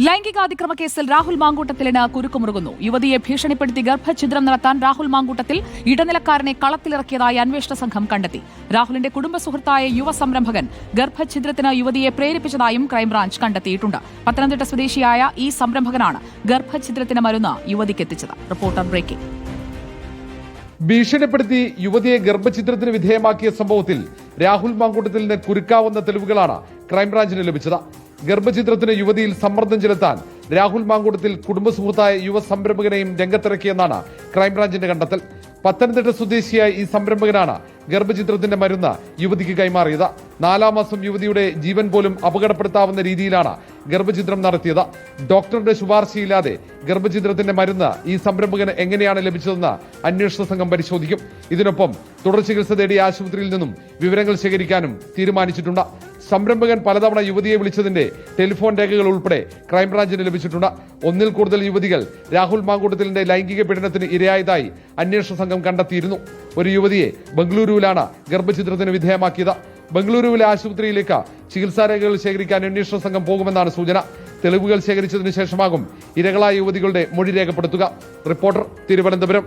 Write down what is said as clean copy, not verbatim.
ലൈംഗികാതിക്രമ കേസിൽ രാഹുൽ മാങ്കൂട്ടത്തിലിന് കുരുക്കുമുറുകുന്നു. യുവതിയെ ഭീഷണിപ്പെടുത്തി ഗർഭഛിദ്രം നടത്താൻ രാഹുൽ മാങ്കൂട്ടത്തിൽ ഇടനിലക്കാരനെ കളത്തിലിറക്കിയതായി അന്വേഷണ സംഘം കണ്ടെത്തി. രാഹുലിന്റെ കുടുംബ സുഹൃത്തായ യുവ സംരംഭകൻ ഗർഭഛിദ്രത്തിന് യുവതിയെ പ്രേരിപ്പിച്ചതായും ക്രൈംബ്രാഞ്ച് കണ്ടെത്തിയിട്ടുണ്ട്. പത്തനംതിട്ട സ്വദേശിയായ ഈ സംരംഭകനാണ് ഗർഭഛിദ്രത്തിന് മരുന്ന് യുവതിക്കെത്തിച്ചത്. Reporter breaking. ഭീഷണിപ്പെടുത്തി യുവതിയെ ഗർഭഛിദ്രത്തിന് വിധേയമാക്കിയ സംഭവത്തിൽ രാഹുൽ മാങ്കൂട്ടത്തിലിന് കുരുക്കാവുന്ന തെളിവുകളാണ് ക്രൈംബ്രാഞ്ചിന് ലഭിച്ചത്. ഗർഭഛിദ്രത്തിന് യുവതിയിൽ സമ്മർദ്ദം ചെലുത്താൻ രാഹുൽ മാങ്കൂട്ടത്തിൽ കുടുംബസുഹൃത്തായ യുവ സംരംഭകനെയും രംഗത്തിറക്കിയെന്നാണ് ക്രൈംബ്രാഞ്ചിന്റെ കണ്ടെത്തൽ. പത്തനംതിട്ട സ്വദേശിയായ ഈ സംരംഭകനാണ് ഗർഭഛിദ്രത്തിന്റെ മരുന്ന് യുവതിക്ക് കൈമാറിയത്. 4-ാം മാസം യുവതിയുടെ ജീവൻ പോലും അപകടപ്പെടുത്താവുന്ന രീതിയിലാണ് ഗർഭഛിദ്രം നടത്തിയത്. ഡോക്ടറുടെ ശുപാർശയില്ലാതെ ഗർഭഛിദ്രത്തിന്റെ മരുന്ന് ഈ സംരംഭകന് എങ്ങനെയാണ് ലഭിച്ചതെന്ന് അന്വേഷണ സംഘം പരിശോധിക്കും. ഇതിനൊപ്പം തുടർ ചികിത്സ തേടിയ ആശുപത്രിയിൽ നിന്നും വിവരങ്ങൾ ശേഖരിക്കാനും തീരുമാനിച്ചിട്ടുണ്ട്. സംരംഭകൻ പലതവണ യുവതിയെ വിളിച്ചതിന്റെ ടെലിഫോൺ രേഖകൾ ഉൾപ്പെടെ ക്രൈംബ്രാഞ്ചിന് ലഭിച്ചിട്ടുണ്ട്. 1-ൽ കൂടുതൽ യുവതികൾ രാഹുൽ മാങ്കൂട്ടത്തിലിന്റെ ലൈംഗിക പീഡനത്തിന് ഇരയായതായി അന്വേഷണ സംഘം കണ്ടെത്തിയിരുന്നു. ഒരു യുവതിയെ ബംഗളൂരുവിലാണ് ഗർഭഛിദ്രത്തിന് വിധേയമാക്കിയത്. ബംഗളൂരുവിലെ ആശുപത്രിയിലേക്ക് ചികിത്സാരേഖകൾ ശേഖരിക്കാൻ അന്വേഷണ സംഘം പോകുമെന്നാണ് സൂചന. തെളിവുകൾ ശേഖരിച്ചതിനു ശേഷമാകും ഇരകളായ യുവതികളുടെ മൊഴി രേഖപ്പെടുത്തുക. റിപ്പോർട്ടർ, തിരുവനന്തപുരം.